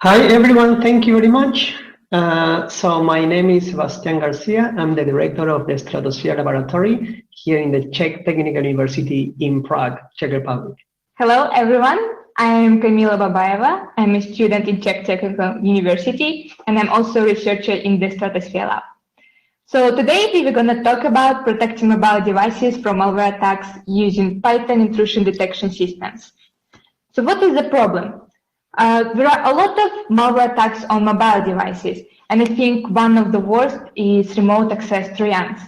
Hi everyone, thank you very much. So my name is Sebastián Garcia. I'm the director of the Stratosphere Laboratory here in the Czech Technical University in Prague, Czech Republic. Hello, everyone. I'm Kamila Babayeva. I'm a student in Czech Technical University, and I'm also a researcher in the Stratosphere Lab. So today we are going to talk about protecting mobile devices from malware attacks using Python intrusion detection systems. So what is the problem? There are a lot of malware attacks on mobile devices, and I think one of the worst is remote access Trojans.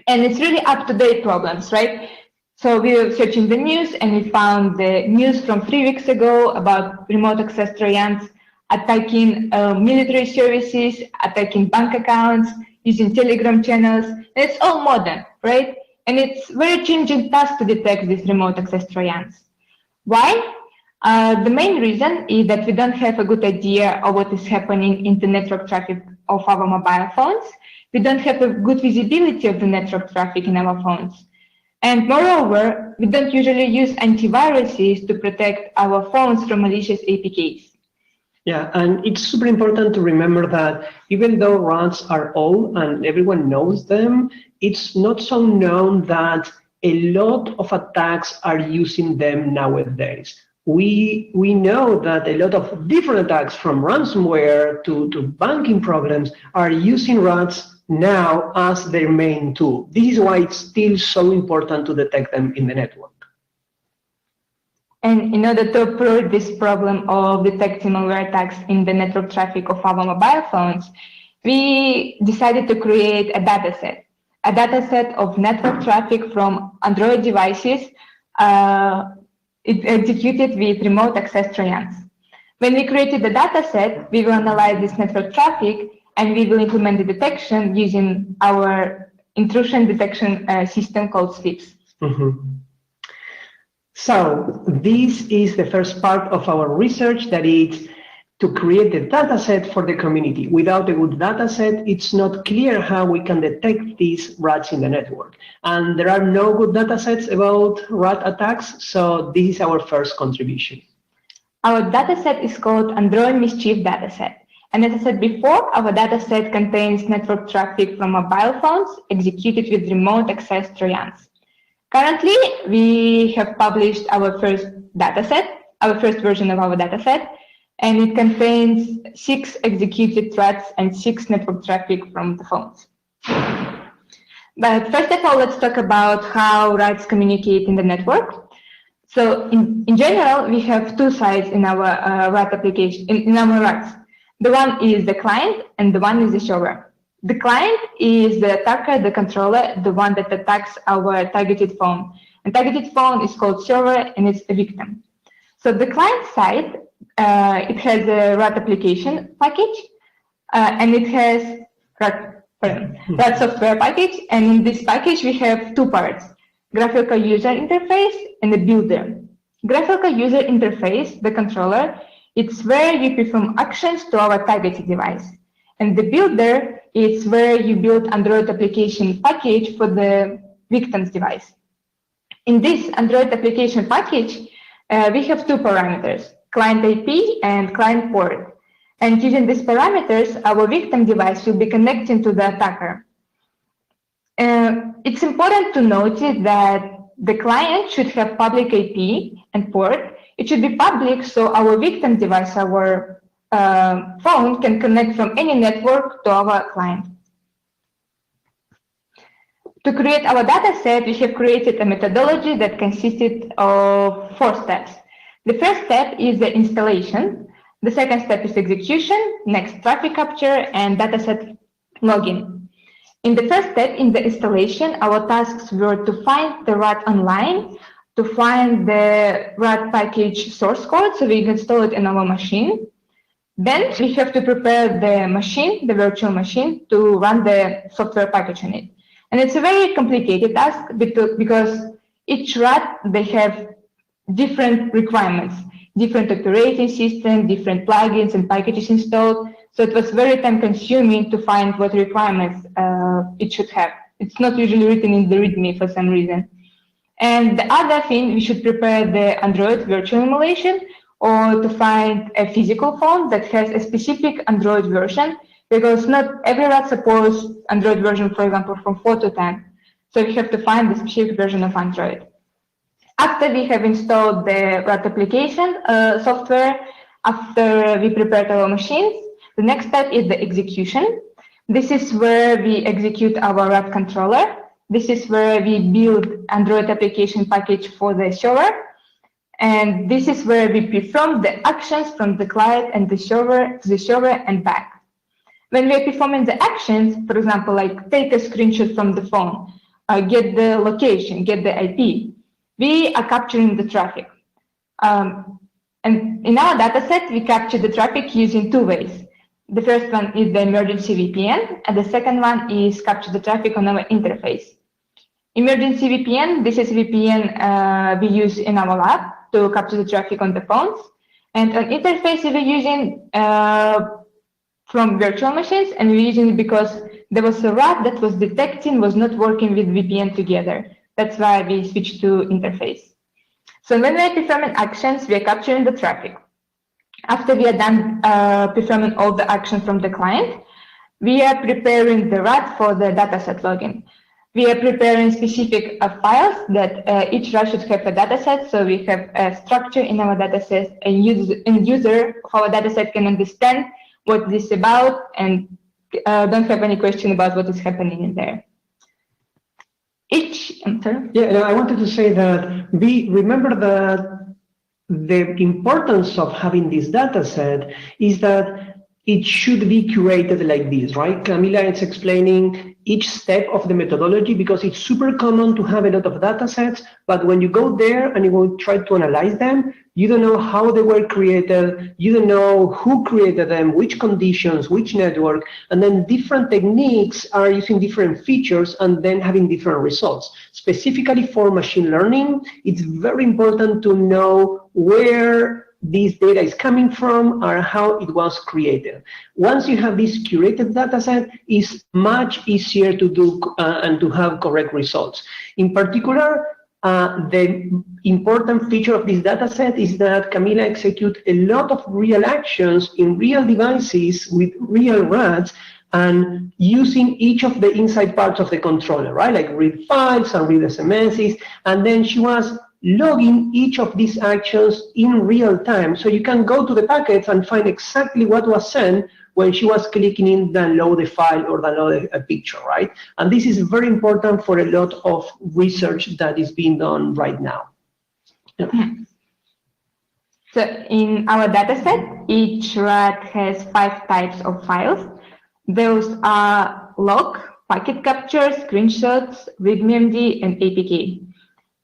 And it's really up-to-date problems, right? So we were searching the news and we found the news from 3 weeks ago about remote access Trojans attacking military services, attacking bank accounts, using Telegram channels. And it's all modern, right? And it's very challenging task to detect these remote access Trojans. Why? The main reason is that we don't have a good idea of what is happening in the network traffic of our mobile phones. We don't have a good visibility of the network traffic in our phones. And moreover, we don't usually use antiviruses to protect our phones from malicious APKs. Yeah, and it's super important to remember that even though RATs are old and everyone knows them, it's not so known that a lot of attacks are using them nowadays. We know that a lot of different attacks from ransomware to banking problems are using RATs now as their main tool. This is why it's still so important to detect them in the network. And in order to approach this problem of detecting malware attacks in the network traffic of our mobile phones, we decided to create a dataset of network traffic from Android devices executed with remote access Trojans. When we created the dataset, we will analyze this network traffic and we will implement the detection using our intrusion detection system called SLIPS. So this is the first part of our research, that is to create the dataset for the community. Without a good dataset, it's not clear how we can detect these rats in the network. And there are no good datasets about rat attacks, so this is our first contribution. Our dataset is called Android Mischief Dataset. And as I said before, our dataset contains network traffic from mobile phones executed with remote access Trojans. Currently, we have published our first dataset, our first version of our dataset, and it contains 6 executed threats and 6 network traffic from the phones. But first of all, let's talk about how rats communicate in the network. So in general, we have 2 sides in our rat application, in our rats. The one is the client and the one is the server. The client is the attacker, the controller, the one that attacks our targeted phone. And targeted phone is called server and it's a victim. So the client side, it has a rat application package and it has rat software package. And in this package, we have 2 parts, graphical user interface and the builder. Graphical user interface, the controller, it's where you perform actions to our targeted device. And the builder is where you build Android application package for the victim's device. In this Android application package, we have 2 parameters, client IP and client port. And using these parameters, our victim device will be connecting to the attacker. It's important to notice that the client should have public IP and port. It should be public so our victim device, our phone, can connect from any network to our client. To create our dataset, we have created a methodology that consisted of 4 steps. The first step is the installation. The second step is execution, next traffic capture, and dataset login. In the first step, in the installation, our tasks were to find the RAT online, to find the RAT package source code so we can install it in our machine. Then we have to prepare the machine, the virtual machine, to run the software package on it. And it's a very complicated task because each RAT, they have different requirements, different operating system, different plugins and packages installed. So it was very time consuming to find what requirements it should have. It's not usually written in the README for some reason. And the other thing, we should prepare the Android virtual emulation, or to find a physical phone that has a specific Android version, because not every RAT supports Android version, for example, from 4 to 10. So we have to find the specific version of Android. After we have installed the RAT application software, after we prepared our machines, the next step is the execution. This is where we execute our RAT controller. This is where we build Android application package for the server. And this is where we perform the actions from the client and the server to the server and back. When we are performing the actions, for example, like take a screenshot from the phone, get the location, get the IP, we are capturing the traffic. And in our dataset, we capture the traffic using 2 ways. The first one is the emergency VPN, and the second one is capture the traffic on our interface. Emergency VPN, this is VPN we use in our lab to capture the traffic on the phones. And on interface, we're using from virtual machines, and we're using it because there was a RAT that was detecting was not working with VPN together. That's why we switched to interface. So when we're performing actions, we are capturing the traffic. After we are done performing all the actions from the client, we are preparing the RAT for the dataset login. We are preparing specific files that each RAT should have a dataset. So we have a structure in our dataset, and user of our dataset can understand what this is about and don't have any question about what is happening in there. I wanted to say that we remember that the importance of having this data set is that it should be curated like this, right? Camila is explaining each step of the methodology because it's super common to have a lot of data sets, but when you go there and you will try to analyze them, you don't know how they were created, you don't know who created them, which conditions, which network, and then different techniques are using different features and then having different results. Specifically for machine learning, it's very important to know where this data is coming from or how it was created. Once you have this curated data set, it's much easier to do and to have correct results. In particular, the important feature of this data set is that Camila executes a lot of real actions in real devices with real RATs and using each of the inside parts of the controller, right? Like read files and read SMSs, and then she was logging each of these actions in real time. So you can go to the packets and find exactly what was sent when she was clicking in download a file or download a picture, right? And this is very important for a lot of research that is being done right now. Yeah. So in our dataset, each RAT has 5 types of files. Those are log, packet capture, screenshots, readme.md, and APK.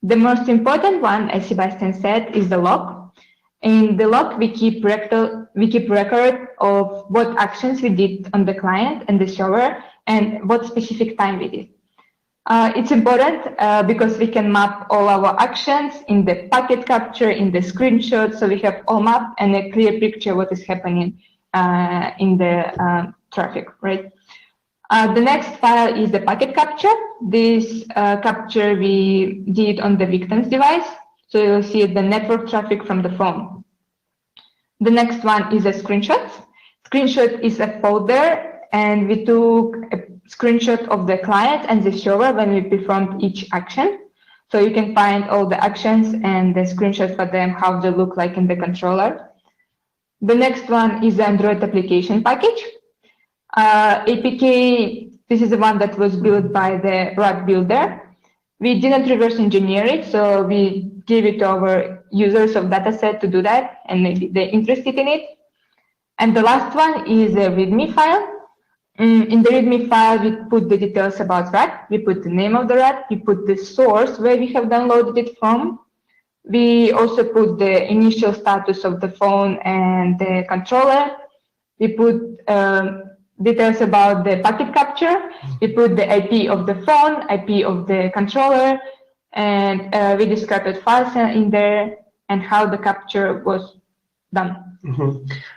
The most important one, as Sebastian said, is the log. In the log, we keep record of what actions we did on the client and the server and what specific time we did. It's important because we can map all our actions in the packet capture, in the screenshot, so we have all mapped and a clear picture what is happening in the traffic, right? The next file is the packet capture. This capture we did on the victim's device. So you'll see the network traffic from the phone. The next one is a screenshot. Screenshot is a folder, and we took a screenshot of the client and the server when we performed each action. So you can find all the actions and the screenshot for them, how they look like in the controller. The next one is the Android application package. APK, this is the one that was built by the RAT builder. We didn't reverse engineer it, so we gave it to our users of dataset to do that, and maybe they're interested in it. And the last one is a README file. In the README file, we put the details about RAT. We put the name of the RAT. We put the source where we have downloaded it from. We also put the initial status of the phone and the controller. We put details about the packet capture. We put the IP of the phone, IP of the controller, and we described the files in there and how the capture was done.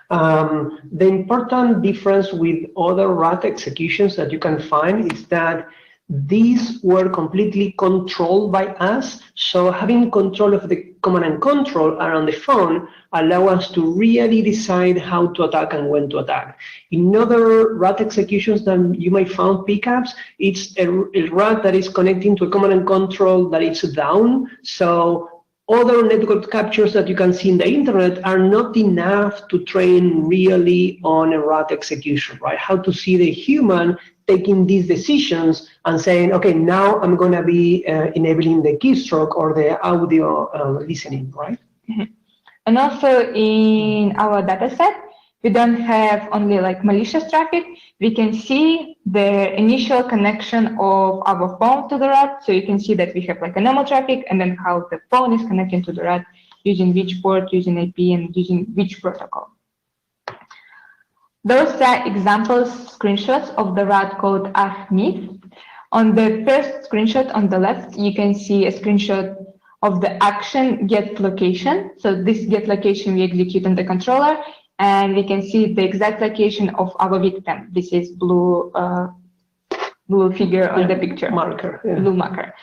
The important difference with other RAT executions that you can find is that these were completely controlled by us. So having control of the command and control around the phone allow us to really decide how to attack and when to attack. In other RAT executions that you might find pickups, it's a RAT that is connecting to a command and control that is down. So other network captures that you can see in the internet are not enough to train really on a RAT execution, right? How to see the human taking these decisions and saying, okay, now I'm going to be enabling the keystroke or the audio listening, right? Mm-hmm. And also in our data set, we don't have only like malicious traffic. We can see the initial connection of our phone to the RAT. So you can see that we have like a normal traffic and then how the phone is connecting to the RAT, using which port, using IP, and using which protocol. Those are examples screenshots of the RAT code AFMIF. On the first screenshot on the left, you can see a screenshot of the action get location. So this get location we execute on the controller, and we can see the exact location of our victim. This is blue figure on the picture. Marker. Blue marker.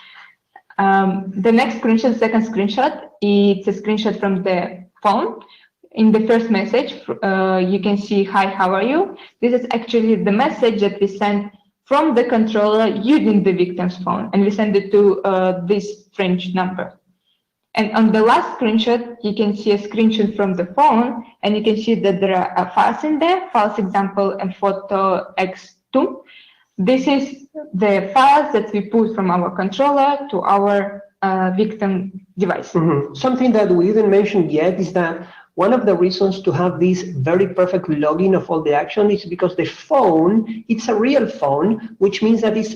The next screenshot, second screenshot, it's a screenshot from the phone. In the first message, you can see, hi, how are you? This is actually the message that we sent from the controller using the victim's phone, and we send it to this French number. And on the last screenshot, you can see a screenshot from the phone, and you can see that there are files in there, files example and photo x2. This is the files that we put from our controller to our victim device. Mm-hmm. Something that we didn't mention yet is that one of the reasons to have this very perfect logging of all the action is because the phone, it's a real phone, which means that it's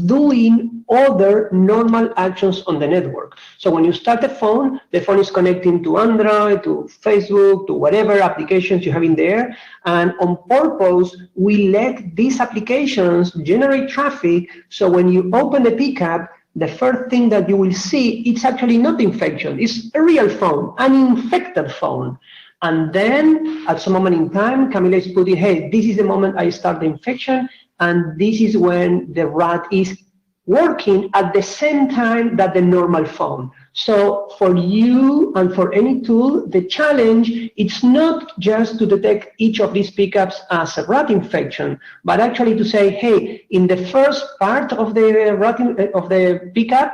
doing other normal actions on the network. So when you start the phone is connecting to Android, to Facebook, to whatever applications you have in there. And on purpose, we let these applications generate traffic. So when you open the pickup, the first thing that you will see, it's actually not infection. It's a real phone, an infected phone. And then at some moment in time, Camila is putting, hey, this is the moment I start the infection. And this is when the RAT is working at the same time that the normal phone. So for you and for any tool, the challenge, it's not just to detect each of these pickups as a RAT infection, but actually to say, hey, in the first part of the RAT of the pickup,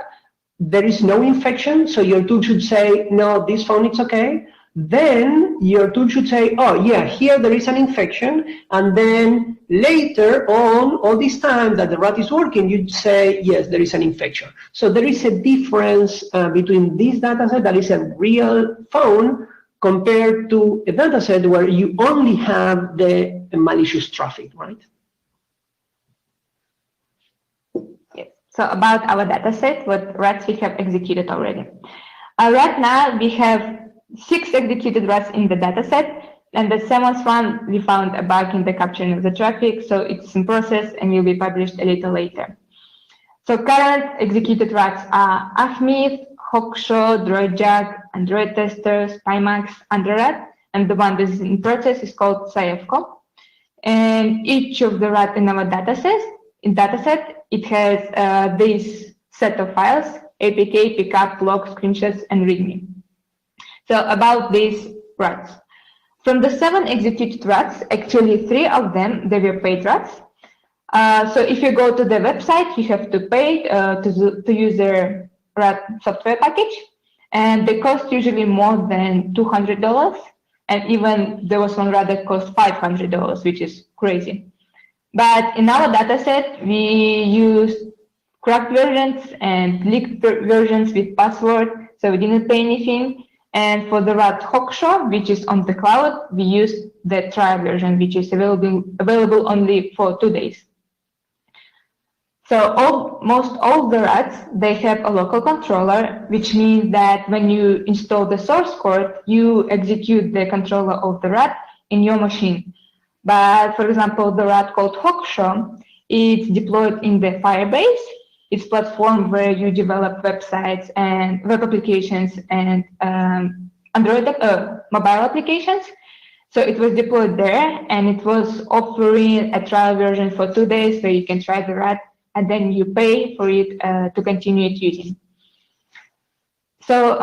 there is no infection. So your tool should say, no, this phone is okay. Then your tool should say, oh yeah, here there is an infection, and then later on, all this time that the RAT is working, you'd say, yes, there is an infection. So there is a difference between this dataset that is a real phone compared to a dataset where you only have the malicious traffic, right? Yes. So about our dataset, what RATs we have executed already. Right now, we have 6 executed RATs in the dataset, and the 7th one, we found a bug in the capturing of the traffic, so it's in process and will be published a little later. So current executed RATs are AFMIF, Hawkshaw, DroidJack, Android Tester, SpyMax, UnderRAT, and the one that is in process is called CyFco. And each of the RAT in our dataset, it has this set of files, APK, pickup, log, screenshots, and README. So about these RATs. From the 7 executed RATs, actually 3 of them, they were paid RATs. So if you go to the website, you have to pay to use their RAT software package. And they cost usually more than $200. And even there was one RAT that cost $500, which is crazy. But in our dataset, we used cracked versions and leaked versions with password, so we didn't pay anything. And for the RAT Hawkshaw, which is on the cloud, we used the trial version, which is available only for 2 days. So most all the RATs, they have a local controller, which means that when you install the source code, you execute the controller of the RAT in your machine. But for example, the RAT called Hawkshaw, it's deployed in the Firebase. It's a platform where you develop websites and web applications and Android mobile applications. So it was deployed there, and it was offering a trial version for 2 days where you can try the RAT and then you pay for it to continue it using. So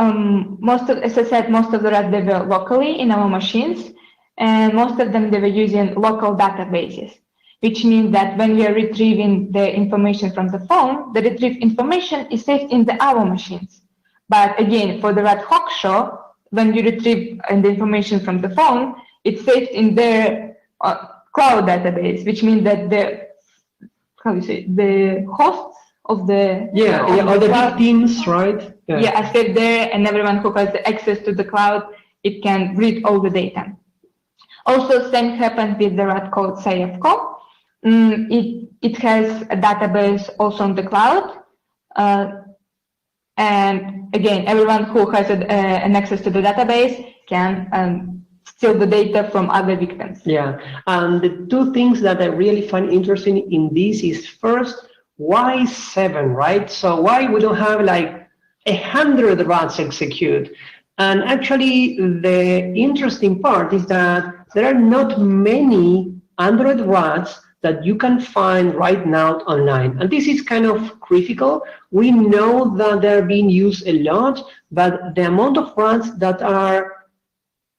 as I said, most of the rats they were locally in our machines, and most of them they were using local databases, which means that when we are retrieving the information from the phone, the retrieved information is saved in our machines. But again, for the rat hawk show, when you retrieve the information from the phone, it's saved in their cloud database, which means that the hosts of the all the big teams, right? Yeah, are saved there, and everyone who has access to the cloud, it can read all the data. Also, same happens with the rat called CyberWeek. It has a database also on the cloud. And again, everyone who has an access to the database can steal the data from other victims. Yeah, and the two things that I really find interesting in this is first, why 7, right? So why we don't have like 100 rats execute? And actually, the interesting part is that there are not many Android rats that you can find right now online. And this is kind of critical. We know that they're being used a lot, but the amount of rats that are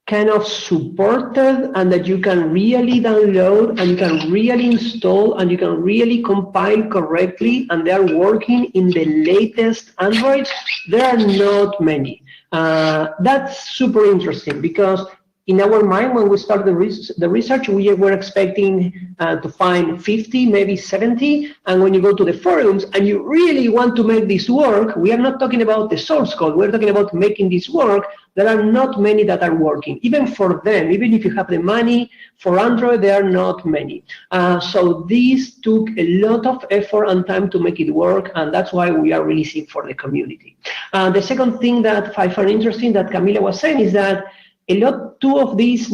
kind of supported and that you can really download and you can really install and you can really compile correctly and they are working in the latest Android, there are not many. That's super interesting because in our mind, when we started the research, we were expecting to find 50, maybe 70. And when you go to the forums and you really want to make this work, we are not talking about the source code. We're talking about making this work. There are not many that are working. Even for them, even if you have the money for Android, there are not many. So this took a lot of effort and time to make it work. And that's why we are releasing for the community. The second thing that I find interesting that Camila was saying is that two of these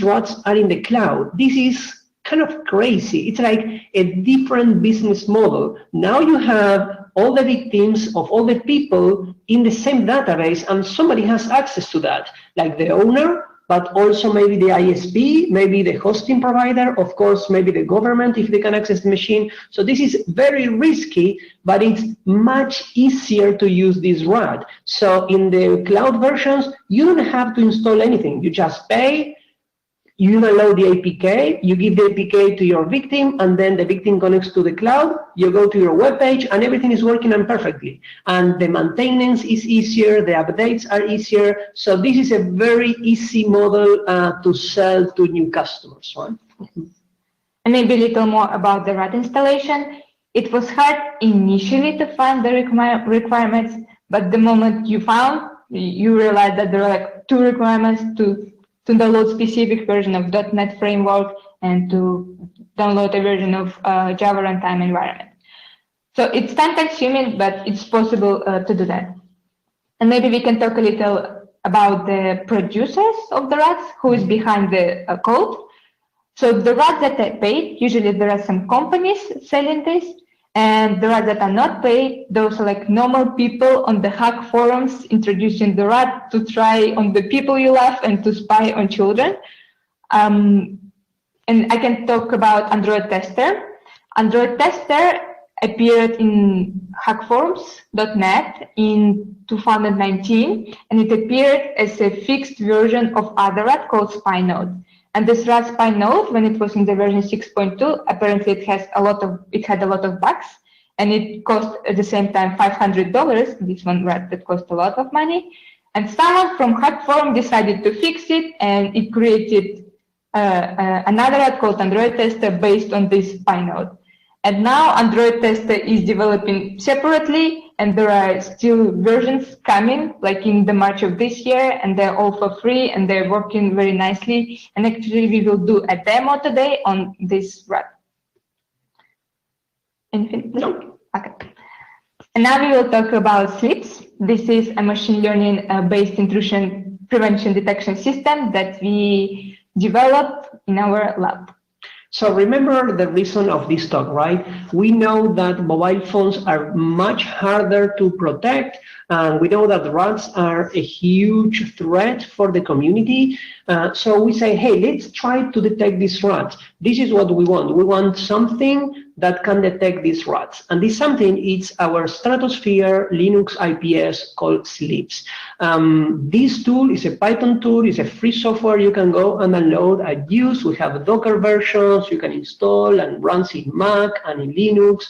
rats are in the cloud. This is kind of crazy. It's like a different business model. Now you have all the victims of all the people in the same database, and somebody has access to that, like the owner, but also maybe the ISP, maybe the hosting provider, of course, maybe the government if they can access the machine. So this is very risky, but it's much easier to use this rat. So in the cloud versions, you don't have to install anything. You just pay, you download the APK, you give the APK to your victim, and then the victim connects to the cloud, you go to your web page, and everything is working perfectly. And the maintenance is easier, the updates are easier. So this is a very easy model to sell to new customers, right? And maybe a little more about the rat installation. It was hard initially to find the requirements, but the moment you realize that there are like 2 requirements to download specific version of .NET framework and to download a version of Java runtime environment. So it's time-consuming, but it's possible to do that. And maybe we can talk a little about the producers of the rats, who is behind the code. So the rats that are paid, usually there are some companies selling this, and the rats that are not paid, those are like normal people on the hack forums introducing the rat to try on the people you love and to spy on children. And I can talk about Android Tester. Android Tester appeared in hackforums.net in 2019, and it appeared as a fixed version of other rat called Spy Node. And this rat Spy Node, when it was in the version 6.2, apparently it had a lot of bugs, and it cost at the same time $500. This one rat that cost a lot of money. And someone from Hack Forum decided to fix it, and it created another rat called Android Tester based on this Spy Node. And now Android Tester is developing separately, and there are still versions coming, like in the March of this year, and they're all for free, and they're working very nicely. And actually, we will do a demo today on this rat. Anything? No? Okay. And now we will talk about Slips. This is a machine learning-based intrusion prevention detection system that we developed in our lab. So remember the reason of this talk, right? We know that mobile phones are much harder to protect, and we know that rats are a huge threat for the community. So we say, hey, let's try to detect these rats. This is what we want. We want something that can detect these rats. And this something, it's our Stratosphere Linux IPS called Sleeps. This tool is a Python tool, it's a free software you can go and download and use. We have Docker versions you can install and runs in Mac and in Linux.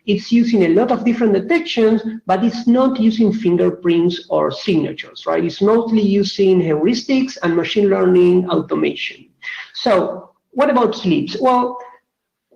It's using a lot of different detections, but it's not using fingerprints or signatures, right? It's mostly using heuristics and machine learning automation. So what about Sleeps? Well,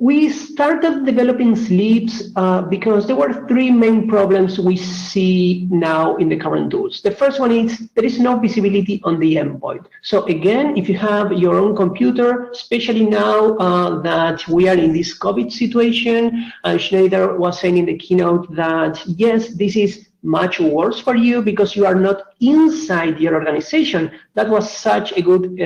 we started developing Sleeps because there were three main problems we see now in the current tools. The first one is there is no visibility on the endpoint. So again, if you have your own computer, especially now that we are in this COVID situation, Schneider was saying in the keynote that, yes, this is much worse for you because you are not inside your organization. That was such a good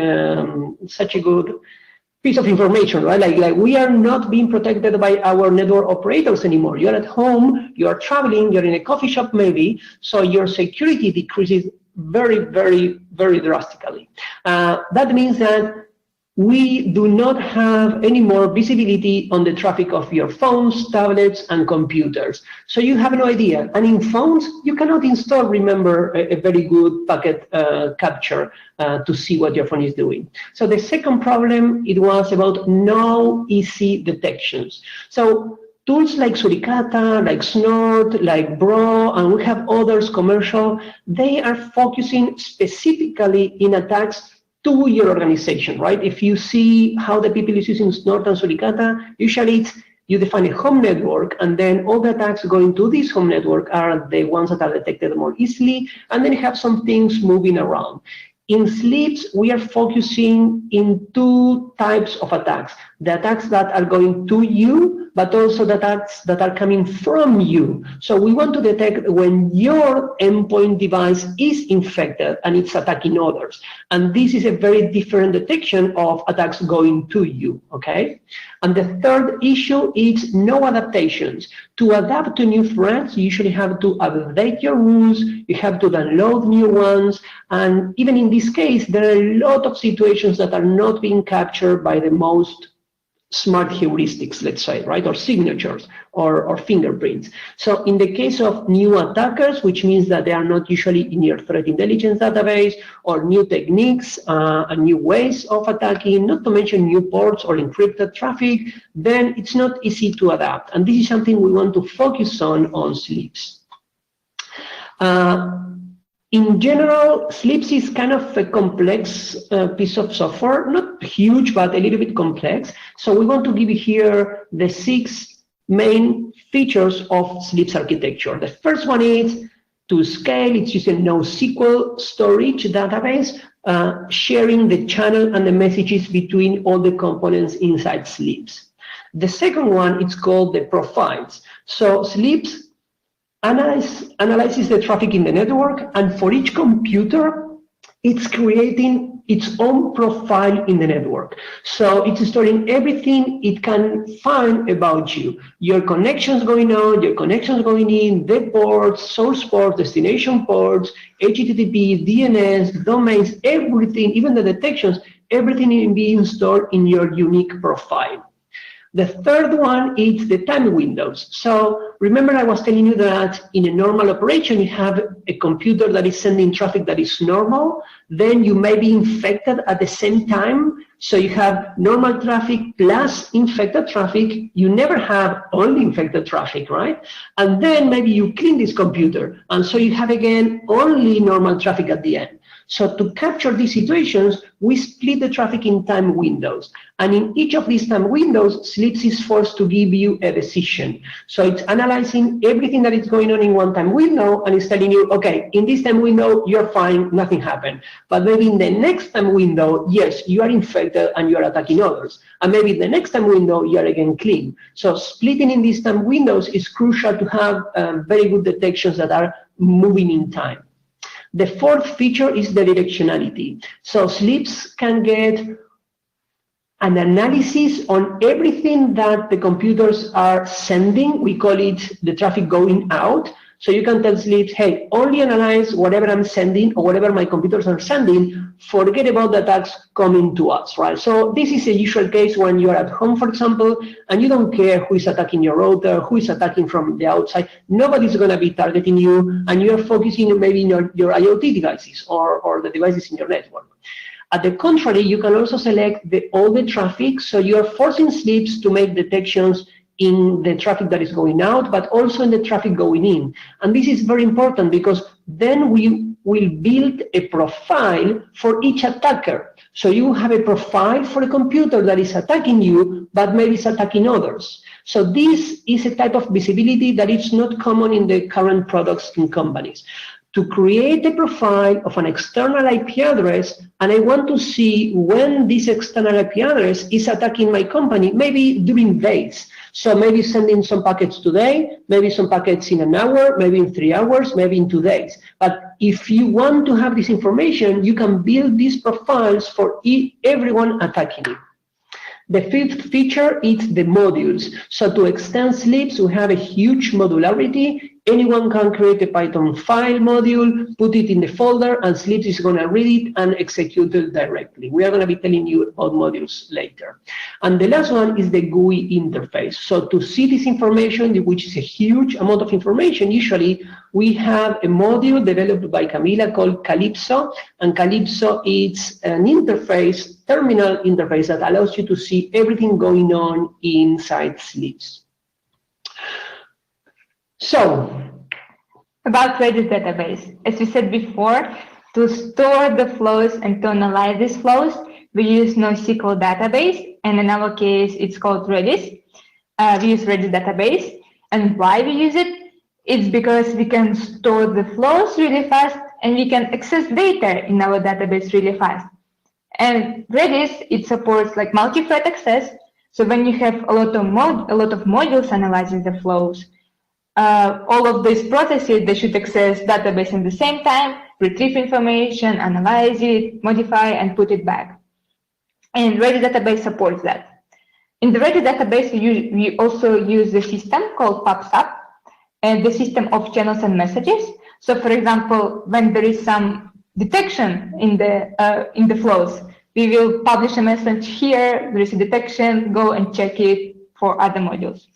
piece of information, right? Like we are not being protected by our network operators anymore. You're at home, you are traveling, you're in a coffee shop maybe, so your security decreases very, very, very drastically. That means that we do not have any more visibility on the traffic of your phones, tablets, and computers. So you have no idea. And in phones, you cannot install, remember, a very good packet capture to see what your phone is doing. So the second problem, it was about no easy detections. So tools like Suricata, like Snort, like Bro, and we have others commercial, they are focusing specifically in attacks to your organization, right? If you see how the people is using Snort and Suricata, usually it's you define a home network, and then all the attacks going to this home network are the ones that are detected more easily, and then you have some things moving around. In Sleeps, we are focusing in two types of attacks. The attacks that are going to you, but also the attacks that are coming from you. So we want to detect when your endpoint device is infected and it's attacking others. And this is a very different detection of attacks going to you, okay? And the third issue is no adaptations. To adapt to new threats, you usually have to update your rules, you have to download new ones, and even in this case, there are a lot of situations that are not being captured by the most smart heuristics, let's say, right, or signatures or fingerprints. So in the case of new attackers, which means that they are not usually in your threat intelligence database, or new techniques and new ways of attacking, not to mention new ports or encrypted traffic, then it's not easy to adapt. And this is something we want to focus on Sleeps. In general, Sleeps is kind of a complex piece of software, not huge, but a little bit complex. So we want to give you here the 6 main features of Sleeps architecture. The first one is to scale. It's using NoSQL storage database, sharing the channel and the messages between all the components inside Sleeps. The second one, it's called the profiles. So Sleeps analyzes the traffic in the network, and for each computer, it's creating its own profile in the network. So it's storing everything it can find about you. Your connections going on, your connections going in, the ports, source ports, destination ports, HTTP, DNS, domains, everything, even the detections, everything is being stored in your unique profile. The third one is the time windows. So remember I was telling you that in a normal operation, you have a computer that is sending traffic that is normal, then you may be infected at the same time. So you have normal traffic plus infected traffic. You never have only infected traffic, right? And then maybe you clean this computer, and so you have again only normal traffic at the end. So to capture these situations, we split the traffic in time windows. And in each of these time windows, Sleeps is forced to give you a decision. So it's analyzing everything that is going on in one time window, and it's telling you, okay, in this time window, you're fine, nothing happened. But maybe in the next time window, yes, you are infected and you are attacking others. And maybe in the next time window, you are again clean. So splitting in these time windows is crucial to have very good detections that are moving in time. The fourth feature is the directionality. So Sleeps can get an analysis on everything that the computers are sending. We call it the traffic going out. So you can tell Sleeps, hey, only analyze whatever I'm sending or whatever my computers are sending, forget about the attacks coming to us, right? So this is a usual case when you are at home, for example, and you don't care who is attacking your router, who is attacking from the outside. Nobody's going to be targeting you, and you're focusing maybe in your IoT devices or the devices in your network. At the contrary, you can also select all the traffic, so you're forcing Sleeps to make detections in the traffic that is going out, but also in the traffic going in. And this is very important because then we will build a profile for each attacker. So you have a profile for a computer that is attacking you, but maybe is attacking others. So this is a type of visibility that is not common in the current products in companies. To create a profile of an external IP address, and I want to see when this external IP address is attacking my company, maybe during days. So maybe sending some packets today, maybe some packets in an hour, maybe in 3 hours, maybe in 2 days. But if you want to have this information, you can build these profiles for everyone attacking it. The fifth feature is the modules. So to extend Sleeps, we have a huge modularity. Anyone can create a Python file module, put it in the folder, and Sleeps is going to read it and execute it directly. We are going to be telling you about modules later. And the last one is the GUI interface. So to see this information, which is a huge amount of information, usually we have a module developed by Camila called Calypso, and Calypso is an interface, terminal interface that allows you to see everything going on inside Sleeps. So, about Redis database, as we said before, to store the flows and to analyze these flows, we use NoSQL database, and in our case, it's called Redis. We use Redis database, and why we use it? It's because we can store the flows really fast, and we can access data in our database really fast. And Redis, it supports like multi-thread access. So when you have a lot of modules analyzing the flows, all of these processes, they should access database in the same time, retrieve information, analyze it, modify, and put it back. And Redis database supports that. In the Redis database, we also use the system called PubSub, and the system of channels and messages. So for example, when there is some detection in the flows, we will publish a message here, there is a detection, go and check it for other modules.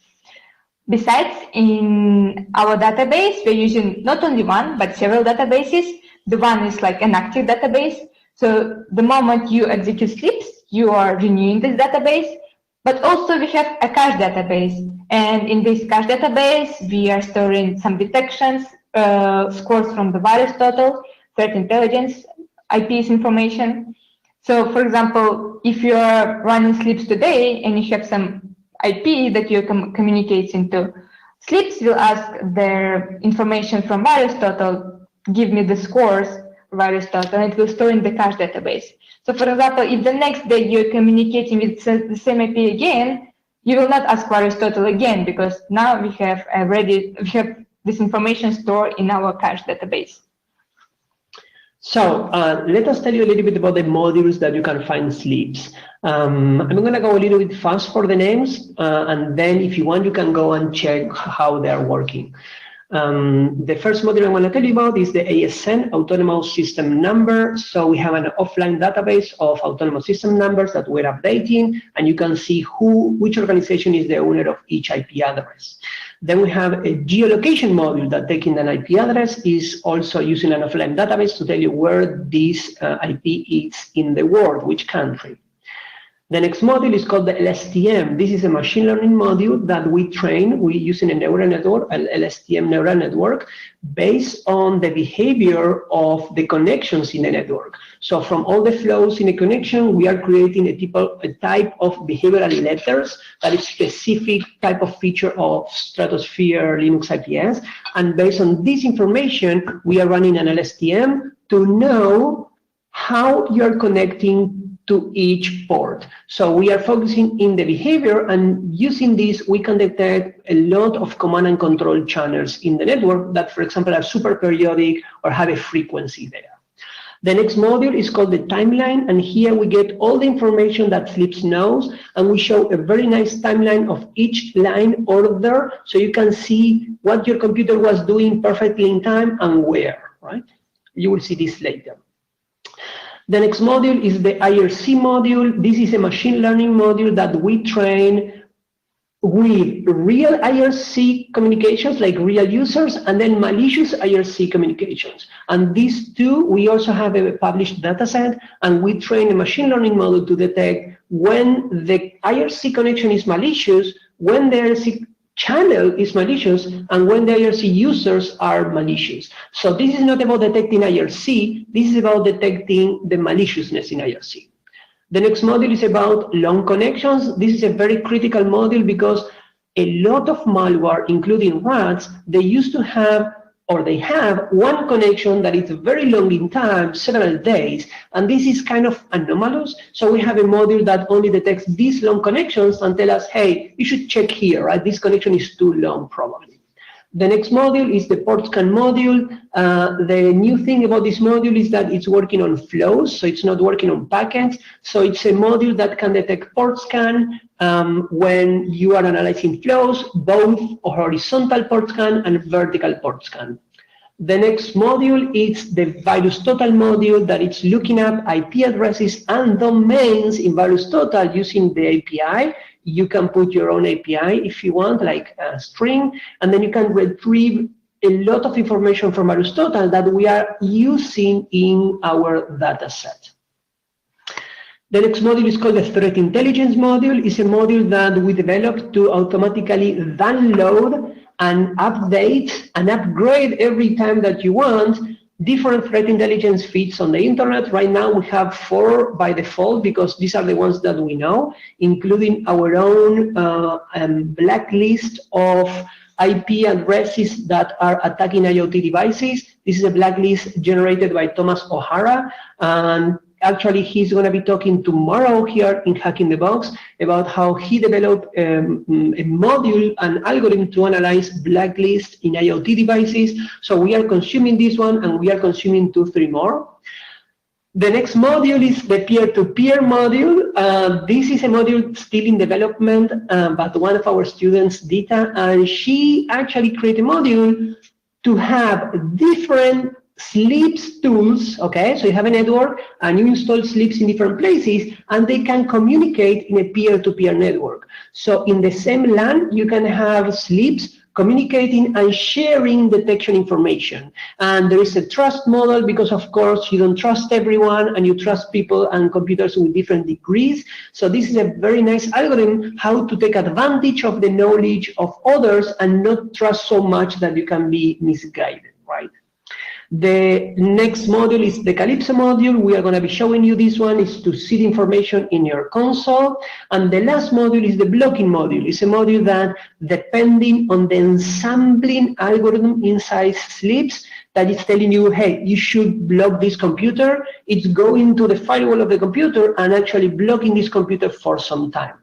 Besides, in our database, we're using not only one, but several databases. The one is like an active database. So the moment you execute Sleeps, you are renewing this database. But also we have a cache database. And in this cache database, we are storing some detections, scores from the virus total, threat intelligence, IPs information. So for example, if you are running Sleeps today and you have some IP that you communicating to, Sleeps will ask their information from virus total, give me the scores virus total, and it will store in the cache database. So for example, if the next day you're communicating with the same IP again, you will not ask virus total again, because now we have this information stored in our cache database. So let us tell you a little bit about the modules that you can find Sleeps. I'm going to go a little bit fast for the names, and then if you want, you can go and check how they are working. The first module I want to tell you about is the ASN, Autonomous System Number. So we have an offline database of autonomous system numbers that we're updating, and you can see which organization is the owner of each IP address. Then we have a geolocation module that, taking an IP address, is also using an offline database to tell you where this IP is in the world, which country. The next module is called the LSTM. This is a machine learning module that we train. We're using a neural network, an LSTM neural network, based on the behavior of the connections in the network. So from all the flows in a connection, we are creating a type of behavioral letters that is specific type of feature of Stratosphere Linux IPS. And based on this information, we are running an LSTM to know how you're connecting to each port. So we are focusing in the behavior, and using this, we can detect a lot of command and control channels in the network that, for example, are super periodic or have a frequency there. The next module is called the timeline, and here we get all the information that Sleeps knows, and we show a very nice timeline of each line order, so you can see what your computer was doing perfectly in time and where, right? You will see this later. The next module is the IRC module. This is a machine learning module that we train with real IRC communications, like real users, and then malicious IRC communications. And these two, we also have a published data set, and we train a machine learning model to detect when the IRC connection is malicious, when the IRC channel is malicious, and when the IRC users are malicious. So this is not about detecting IRC, this is about detecting the maliciousness in IRC. The next module is about long connections. This is a very critical module because a lot of malware, including rats, they used to have, or they have, one connection that is very long in time, several days, and this is kind of anomalous. So we have a module that only detects these long connections and tell us, hey, you should check here, right? This connection is too long, probably. The next module is the port scan module. The new thing about this module is that it's working on flows, so it's not working on packets. So it's a module that can detect port scan when you are analyzing flows, both horizontal port scan and vertical port scan. The next module is the VirusTotal module that it's looking up IP addresses and domains in VirusTotal using the API. You can put your own API if you want, like a string, and then you can retrieve a lot of information from VirusTotal that we are using in our data set. The next module is called the Threat Intelligence module. It's a module that we developed to automatically download and update and upgrade every time that you want different threat intelligence feeds on the internet. Right now we have 4 by default because these are the ones that we know, including our own blacklist of IP addresses that are attacking IoT devices. This is a blacklist generated by Thomas O'Hara, and actually he's going to be talking tomorrow here in Hacking the Box about how he developed a module, an algorithm to analyze blacklist in IoT devices. So we are consuming this one, and we are consuming 2-3 more. The next module is the peer-to-peer module. This is a module still in development, but one of our students, Dita, and she actually created a module to have different Sleeps tools, okay? So you have a network and you install Sleeps in different places, and they can communicate in a peer-to-peer network. So in the same LAN, you can have Sleeps communicating and sharing detection information. And there is a trust model because, of course, you don't trust everyone, and you trust people and computers with different degrees. So this is a very nice algorithm how to take advantage of the knowledge of others and not trust so much that you can be misguided, right? The next module is the Calypso module. We are going to be showing you this one. Is to see the information in your console. And the last module is the blocking module. It's a module that, depending on the ensembling algorithm inside Sleeps, that is telling you, hey, you should block this computer. It's going to the firewall of the computer and actually blocking this computer for some time.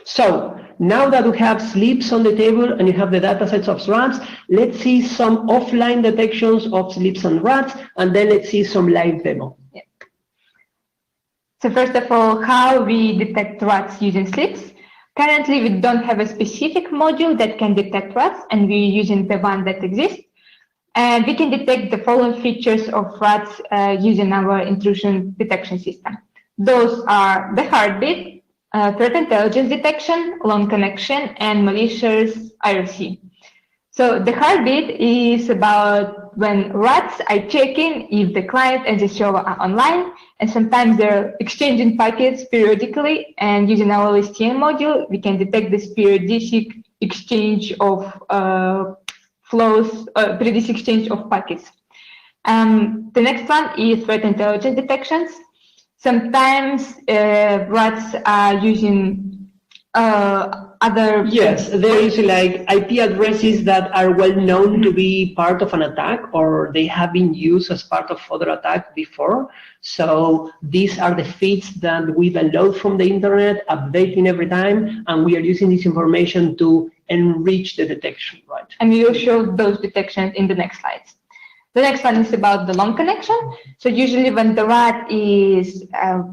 So now that we have Sleeps on the table and you have the data sets of rats, let's see some offline detections of Sleeps and rats, and then let's see some live demo. Yeah. So first of all, how we detect rats using Sleeps. Currently, we don't have a specific module that can detect rats, and we're using the one that exists. And we can detect the following features of rats using our intrusion detection system. Those are the heartbeat, threat intelligence detection, long connection, and malicious IRC. So the heartbeat is about when rats are checking if the client and the server are online, and sometimes they're exchanging packets periodically, and using our LSTM module, we can detect this periodic exchange of periodic exchange of packets. The next one is threat intelligence detections. Sometimes rats are using other... Yes, there is like IP addresses that are well known to be part of an attack, or they have been used as part of other attacks before. So these are the feeds that we download from the internet, updating every time, and we are using this information to enrich the detection, right? And we will show those detections in the next slides. The next one is about the long connection. So usually when the rat is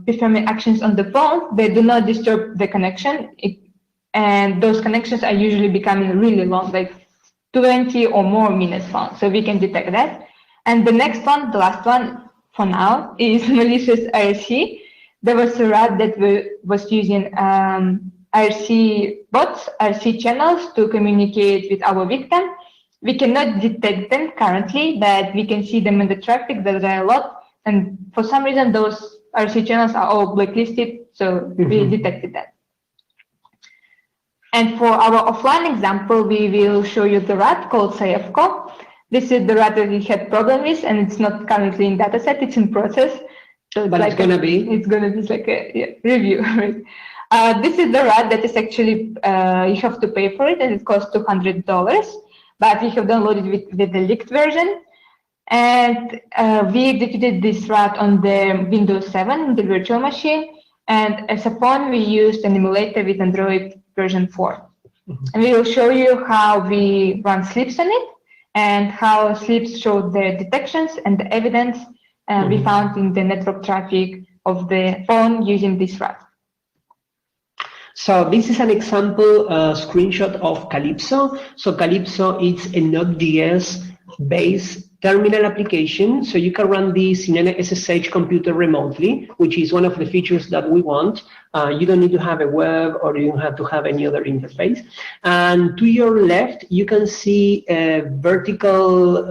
performing actions on the phone, they do not disturb the connection. And those connections are usually becoming really long, like 20 or more minutes long. So we can detect that. And the next one, the last one for now, is malicious IRC. There was a rat that was using IRC bots, IRC channels to communicate with our victim. We cannot detect them currently, but we can see them in the traffic. There are a lot. And for some reason, those IRC channels are all blacklisted. So we detected that. And for our offline example, we will show you the rat called CyberWeek. This is the rat that we had problem with, and it's not currently in dataset, it's in process. So but it's going to be? It's going to be like a review, right? This is the rat that is actually, you have to pay for it, and it costs $200. But we have downloaded with the leaked version. And we executed this rat on the Windows 7, the virtual machine. And as a phone, we used an emulator with Android version 4. And we will show you how we run sleeps on it and how sleeps show the detections and the evidence we found in the network traffic of the phone using this rat. So this is an example screenshot of Calypso. So Calypso is a Node.js based terminal application. So you can run this in an SSH computer remotely, which is one of the features that we want. You don't need to have a web or you don't have to have any other interface. And to your left, you can see a vertical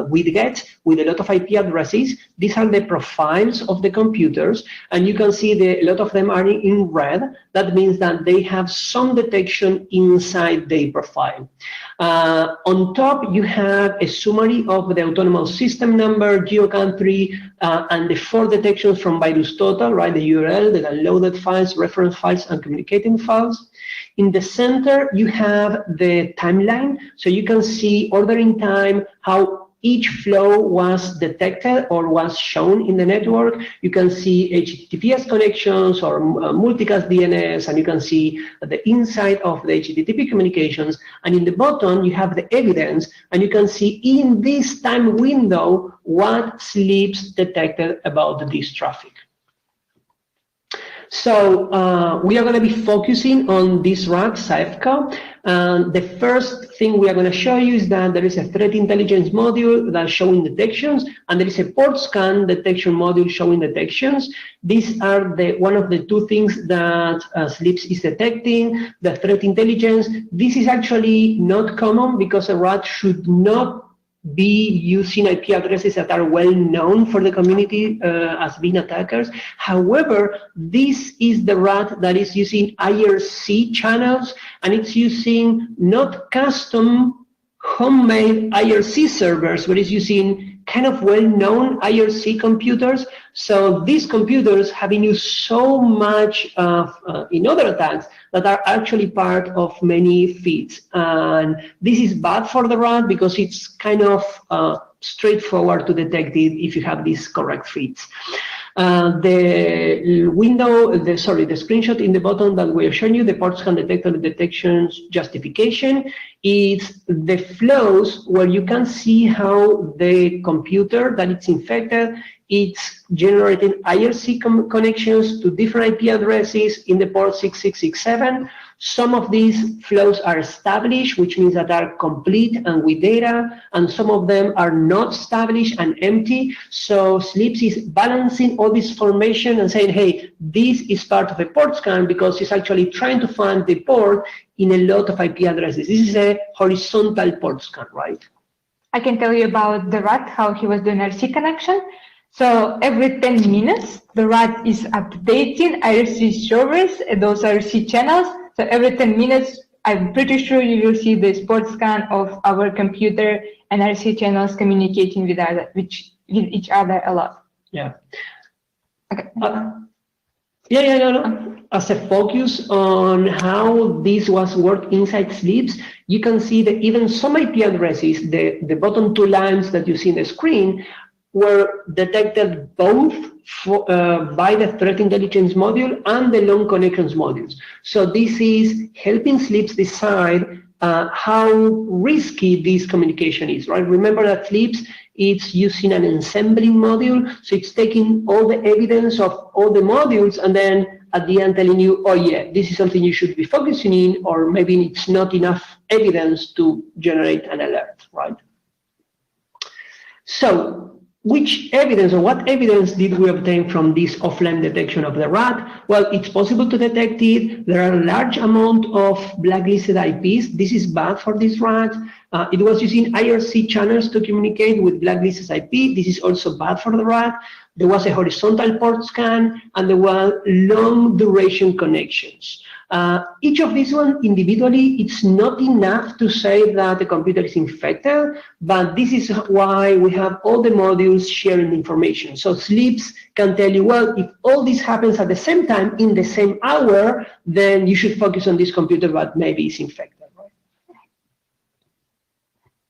widget with a lot of IP addresses. These are the profiles of the computers, and you can see a lot of them are in red. That means that they have some detection inside the profile. On top, you have a summary of the autonomous system number, geo-country, and the 4 detections from VirusTotal, right? The URL, the downloaded files, reference files, and communicating files. In the center, you have the timeline. So you can see ordering time, how each flow was detected or was shown in the network. You can see HTTPS connections or multicast DNS, and you can see the inside of the HTTP communications. And in the bottom, you have the evidence, and you can see in this time window what sleeps detected about this traffic. So we are going to be focusing on this rat, CyberWeek. The first thing we are going to show you is that there is a threat intelligence module that's showing detections, and there is a port scan detection module showing detections. These are one of the 2 things that Sleeps is detecting. The threat intelligence, this is actually not common because a rat should not be using IP addresses that are well known for the community as being attackers. However, this is the rat that is using IRC channels, and it's using not custom homemade IRC servers, but it's using kind of well-known IRC computers. So these computers have been used so much in other attacks that are actually part of many feeds. And this is bad for the rat because it's kind of straightforward to detect it if you have these correct feeds. The screenshot in the bottom that we are showing you, the port scan detector detections justification, is the flows where you can see how the computer that it's infected, it's generating IRC connections to different IP addresses in the port 6667. Some of these flows are established, which means that are complete and with data, and some of them are not established and empty. So Sleeps is balancing all this information and saying, hey, this is part of a port scan because it's actually trying to find the port in a lot of IP addresses. This is a horizontal port scan, right? I can tell you about the rat, how he was doing IRC connection. So every 10 minutes, the rat is updating IRC servers, those IRC channels. So every 10 minutes, I'm pretty sure you will see the port scan of our computer and IRC channels communicating with each other a lot. Yeah. Okay. As a focus on how this was worked inside Sleeps, you can see that even some IP addresses, the bottom 2 lines that you see on the screen, were detected both by the threat intelligence module and the long connections modules. So this is helping Sleeps decide how risky this communication is, right? Remember that FLIPS, it's using an ensembling module, so it's taking all the evidence of all the modules and then at the end telling you, oh yeah, this is something you should be focusing in, or maybe it's not enough evidence to generate an alert, right? So, which evidence or what evidence did we obtain from this offline detection of the rat? Well, it's possible to detect it. There are a large amount of blacklisted IPs. This is bad for this rat. It was using IRC channels to communicate with blacklisted IP. This is also bad for the rat. There was a horizontal port scan, and there were long duration connections. Each of these ones individually, it's not enough to say that the computer is infected, but this is why we have all the modules sharing information. So SLIPS can tell you, well, if all this happens at the same time in the same hour, then you should focus on this computer, but maybe it's infected. Right?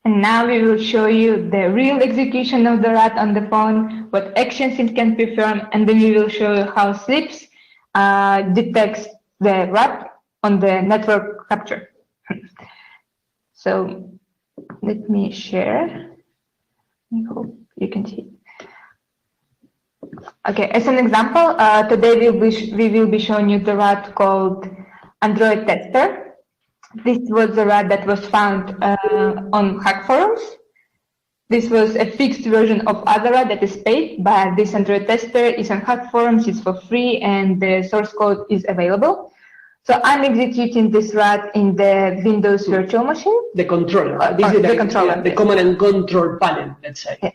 And now we will show you the real execution of the rat on the phone, what actions it can perform, and then we will show you how SLIPS detects the rat on the network capture. So let me share. I hope you can see. Okay, as an example, today we will be showing you the rat called Android Tester. This was the rat that was found on hack forums. This was a fixed version of other rat that is paid, but this Android Tester is on hack forums, it's for free, and the source code is available. So I'm executing this rat in the Windows virtual machine. The controller. This is the controller. Yeah, the command and control panel, let's say. Yeah.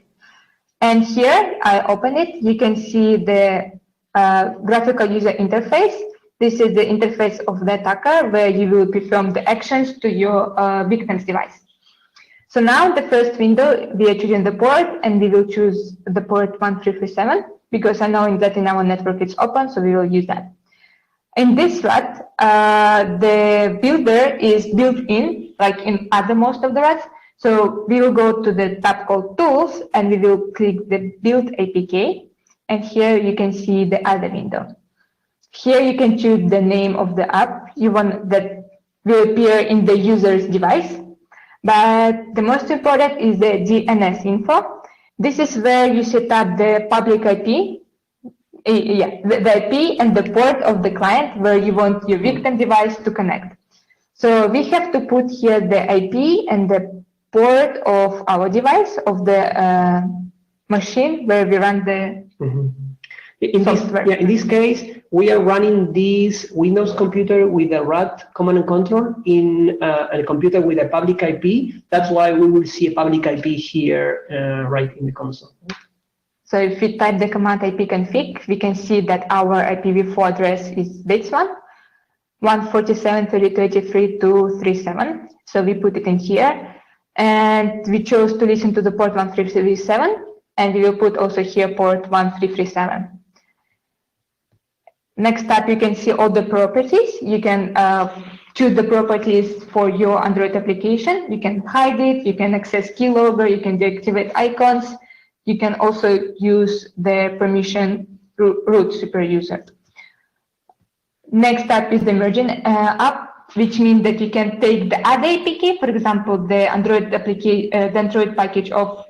And here I open it. You can see the graphical user interface. This is the interface of the attacker where you will perform the actions to your victim's device. So now the first window, we are choosing the port, and we will choose the port 1337 because I know that in our network it's open, so we will use that. In this rat, the builder is built in, like in most of the rats. So we will go to the tab called Tools, and we will click the Build APK. And here you can see the other window. Here you can choose the name of the app you want that will appear in the user's device. But the most important is the DNS info. This is where you set up the public IP. The IP and the port of the client where you want your victim device to connect. So we have to put here the IP and the port of our device, of the machine where we run the software. In this case, we are running this Windows computer with a rat command and control in a computer with a public IP. That's why we will see a public IP here right in the console. So if we type the command ipconfig, we can see that our IPv4 address is this one, 147.30.23.237. So we put it in here, and we chose to listen to the port 1337, and we will put also here port 1337. Next up, you can see all the properties. You can choose the properties for your Android application. You can hide it, you can access keylogger, you can deactivate icons. You can also use the permission root super user. Next up is the merging app, which means that you can take the other APK, for example, the Android package of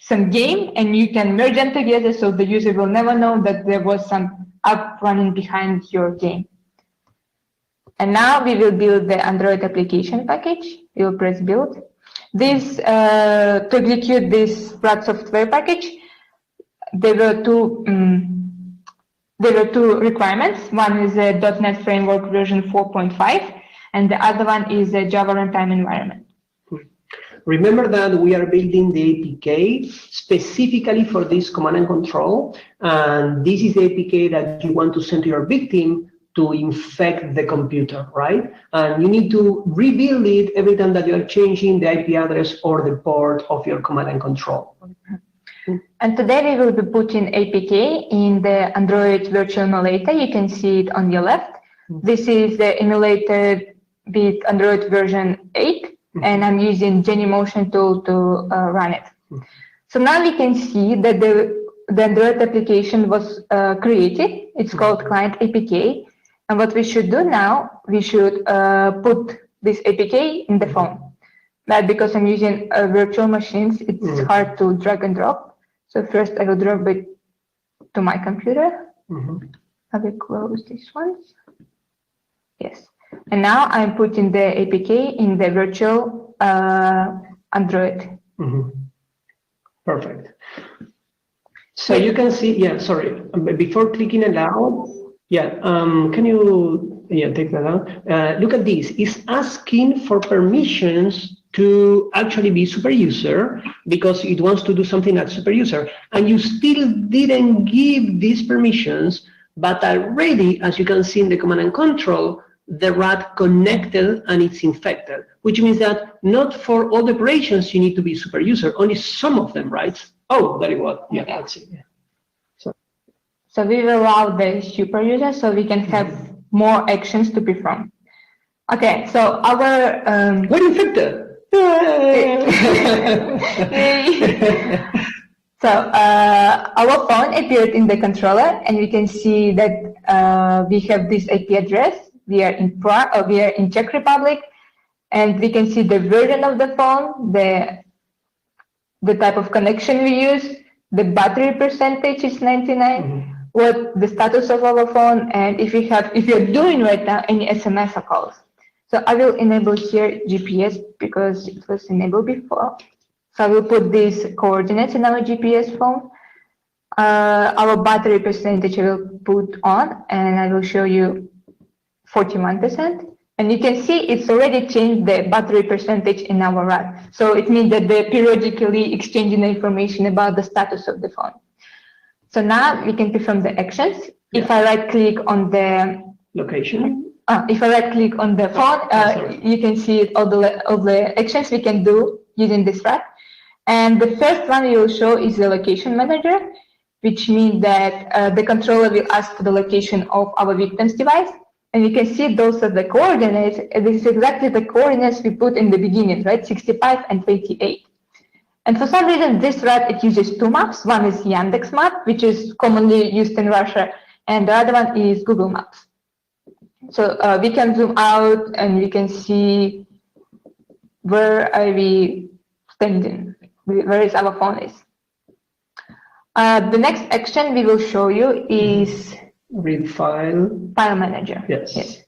some game, and you can merge them together so the user will never know that there was some app running behind your game. And now we will build the Android application package. We will press build. This to execute this rat software package, there were two requirements. One is a .NET Framework version 4.5, and the other one is a Java runtime environment. Remember that we are building the APK specifically for this command and control, and this is the APK that you want to send to your victim to infect the computer, right? And you need to rebuild it every time that you are changing the IP address or the port of your command and control. And today we will be putting APK in the Android virtual emulator. You can see it on your left. This is the emulator with Android version 8, and I'm using Genymotion tool to run it. So now we can see that the Android application was created. It's called Client APK. And what we should do now, we should put this APK in the phone. But because I'm using virtual machines, it's hard to drag and drop. So first I will drop it to my computer. I will close these ones. Yes. And now I'm putting the APK in the virtual Android. Perfect. So you can see, yeah, sorry, before clicking allow, yeah, can you, take that out? Look at this, it's asking for permissions to actually be super user because it wants to do something as super user, and you still didn't give these permissions, but already, as you can see in the command and control, the rat connected and it's infected, which means that not for all the operations you need to be super user, only some of them, right? Oh, very well. Yeah, that's it. Yeah. So we will allow the super user so we can have more actions to perform. Okay, so our we're infected. So our phone appeared in the controller, and we can see that we have this IP address. We are in Prague, or we are in Czech Republic, and we can see the version of the phone, the type of connection we use, the battery percentage is 99, what the status of our phone, and if you're doing right now any SMS calls. So I will enable here GPS because it was enabled before. So I will put these coordinates in our GPS phone. Our battery percentage I will put on, and I will show you 41%. And you can see it's already changed the battery percentage in our RAD. So it means that they're periodically exchanging the information about the status of the phone. So now we can perform the actions. If I right click on the location, if I right click on the phone, you can see all the actions we can do using this RAD. And the first one we will show is the location manager, which means that the controller will ask for the location of our victim's device. And you can see those are the coordinates. This is exactly the coordinates we put in the beginning, right? 65 and 28. And for some reason, this RAD, it uses two maps. One is Yandex map, which is commonly used in Russia, and the other one is Google Maps. So we can zoom out and we can see where are we standing, where is our phone is. The next action we will show you is read file manager. Yes.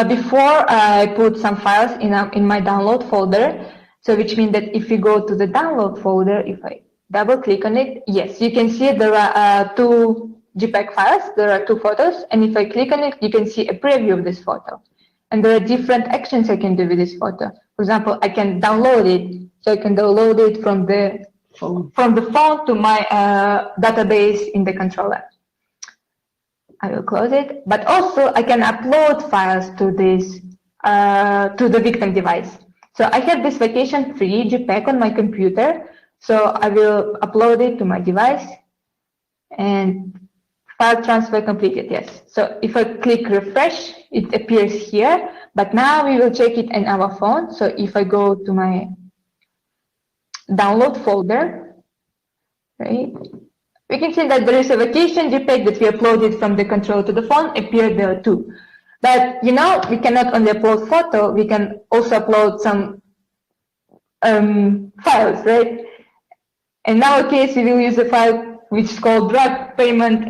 Before I put some files in my download folder, so which means that if you go to the download folder, if I double click on it, yes, you can see there are two JPEG files, there are two photos, and if I click on it, you can see a preview of this photo. And there are different actions I can do with this photo. For example, I can download it, so I can download it from the phone to my database in the controller. I will close it, but also I can upload files to this to the victim device. So I have this vacation-free JPEG on my computer, so I will upload it to my device, and file transfer completed. Yes. So if I click refresh, it appears here. But now we will check it in our phone. So if I go to my download folder, right? We can see that there is a vacation JPEG that we uploaded from the controller to the phone, appeared there too. But you know, we cannot only upload photo, we can also upload some files, right? In our case, we will use a file which is called drug payment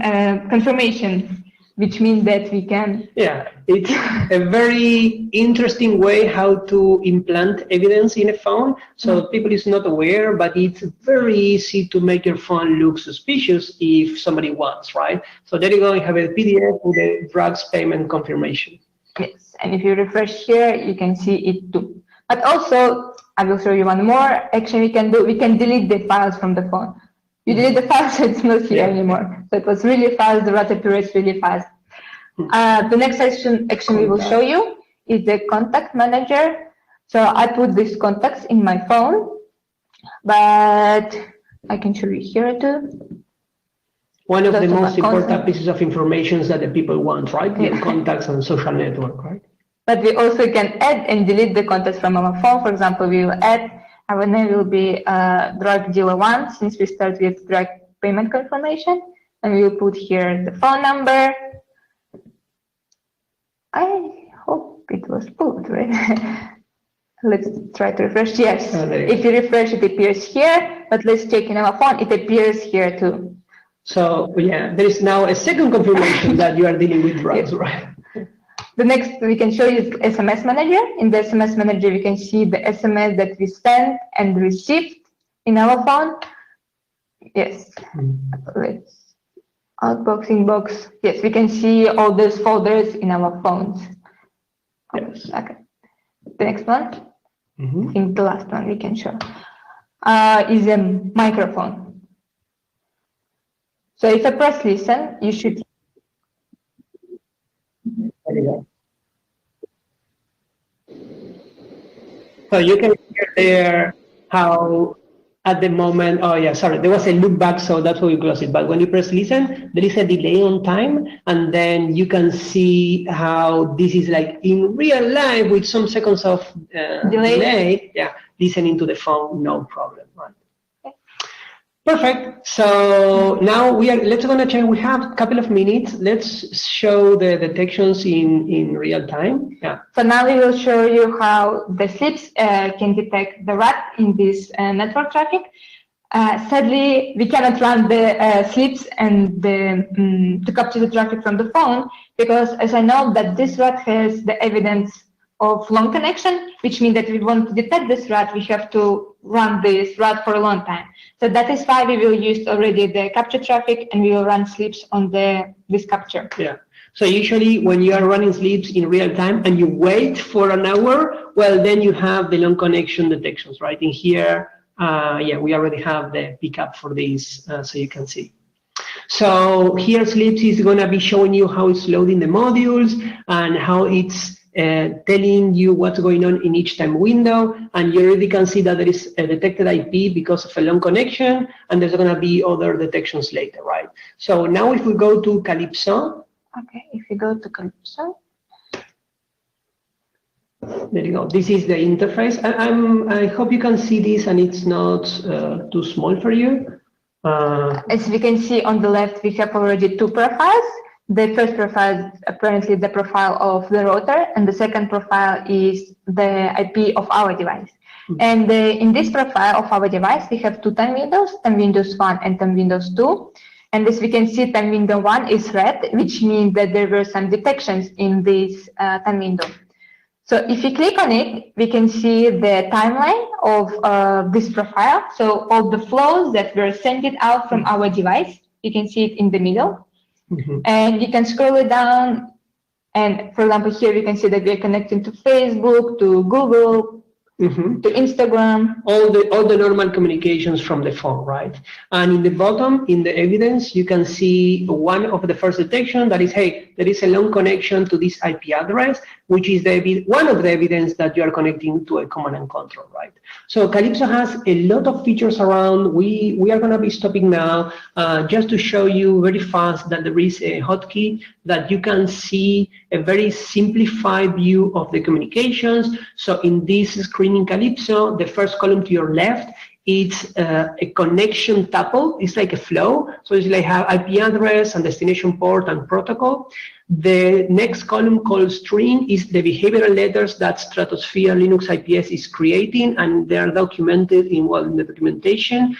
confirmation, which means that we can... Yeah, it's a very interesting way how to implant evidence in a phone. So people is not aware, but it's very easy to make your phone look suspicious if somebody wants, right? So there you go, you have a PDF with a drugs payment confirmation. Yes, and if you refresh here, you can see it too. But also, I will show you one more action we can do. We can delete the files from the phone. You delete the files, so it's not here anymore. So it was really fast, the rat appears really fast. The next action we will show you is the contact manager. So I put these contacts in my phone, but I can show you here too. One of the most important pieces of information that the people want, right? Your contacts and social network, right? But we also can add and delete the contacts from our phone. For example, we will add, our name will be drug dealer 1, since we start with drug payment confirmation. And we will put here the phone number. I hope it was pulled, right? Let's try to refresh. Yes, if you refresh, it appears here, but let's check in our phone, it appears here too. So yeah, there is now a second confirmation that you are dealing with drugs, right? The next we can show you is SMS Manager. In the SMS Manager, we can see the SMS that we sent and received in our phone. Yes, let's outbox, inbox. Yes, we can see all those folders in our phones. Yes. Okay. The next one, I think the last one we can show, is a microphone. So if I press listen, you should. There you go. So you can hear there how at the moment, oh yeah, sorry, there was a loop back, so that's why we close it. But when you press listen, there is a delay on time, and then you can see how this is like in real life with some seconds of delay. Yeah, listening to the phone, no problem, right? Perfect. So now let's gonna check. We have a couple of minutes. Let's show the detections in real time. Yeah. So now we will show you how the slips can detect the rat in this network traffic. Sadly, we cannot run the slips and to capture the traffic from the phone, because as I know that this rat has the evidence of long connection, which means that if we want to detect this rat, we have to run this rat for a long time. So that is why we will use already the capture traffic, and we will run slips on this capture. Yeah. So usually when you are running slips in real time and you wait for an hour, well, then you have the long connection detections, right? In here, yeah, we already have the pickup for this, so you can see. So here Slips is going to be showing you how it's loading the modules and how it's telling you what's going on in each time window, and you already can see that there is a detected IP because of a long connection, and there's going to be other detections later, right? So now if we go to Calypso. Okay, if you go to Calypso. There you go. This is the interface. I hope you can see this and it's not too small for you. As we can see on the left, we have already two profiles. The first profile is apparently the profile of the router, and the second profile is the IP of our device. And in this profile of our device, we have two time windows 1 and time windows 2. And as we can see, time window 1 is red, which means that there were some detections in this time window. So if you click on it, we can see the timeline of this profile. So all the flows that were sent out from our device, you can see it in the middle. And you can scroll it down. And for example, here we can see that we are connecting to Facebook, to Google, to Instagram. All the normal communications from the phone, right? And in the bottom, in the evidence, you can see one of the first detection that is, hey, there is a long connection to this IP address, which is one of the evidence that you are connecting to a command and control, right? So Calypso has a lot of features around. We are going to be stopping now just to show you very fast that there is a hotkey that you can see a very simplified view of the communications. So in this screen in Calypso, the first column to your left, it's a connection tuple. It's like a flow. So it's like have IP address and destination port and protocol. The next column called string is the behavioral letters that Stratosphere Linux IPS is creating, and they are documented in the documentation.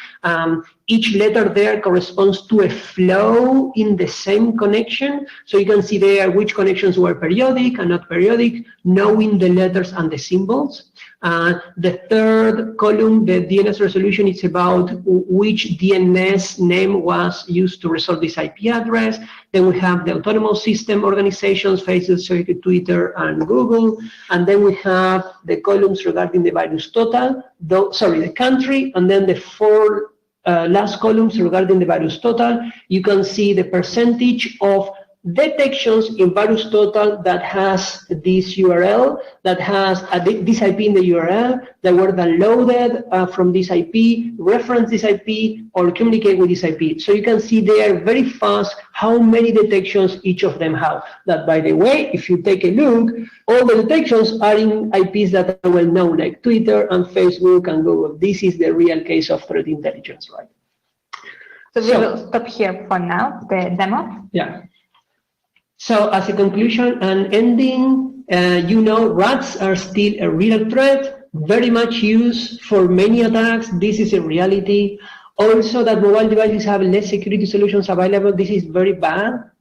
Each letter there corresponds to a flow in the same connection. So you can see there which connections were periodic and not periodic, knowing the letters and the symbols. The third column, the DNS resolution, is about which DNS name was used to resolve this IP address. Then we have the autonomous system organizations, Facebook, Twitter, and Google. And then we have the columns regarding the virus total, the country, and then the four last columns regarding the virus total. You can see the percentage of detections in virus total that has this URL, that has this IP in the URL, that were downloaded from this IP, reference this IP, or communicate with this IP. So you can see there very fast how many detections each of them have. That, by the way, if you take a look, all the detections are in IPs that are well known, like Twitter and Facebook and Google. This is the real case of threat intelligence, right? So we will stop here for now, the demo. Yeah. So as a conclusion and ending, You know, rats are still a real threat, very much used for many attacks. This is a reality. Also, that mobile devices have less security solutions available. This is very bad.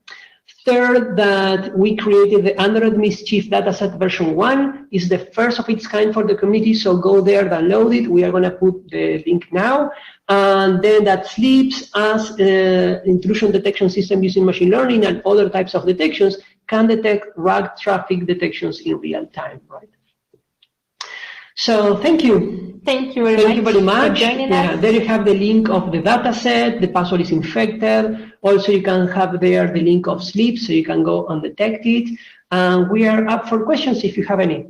Third, that we created the Android Mischief dataset version 1. It's the first of its kind for the community, so go there, download it. We are going to put the link now. And then that sleeps as intrusion detection system using machine learning and other types of detections can detect RAG traffic detections in real time, right? So thank you. Thank you very much. Yeah, there you have the link of the data set. The password is infected. Also, you can have there the link of sleep, so you can go and detect it. And we are up for questions if you have any.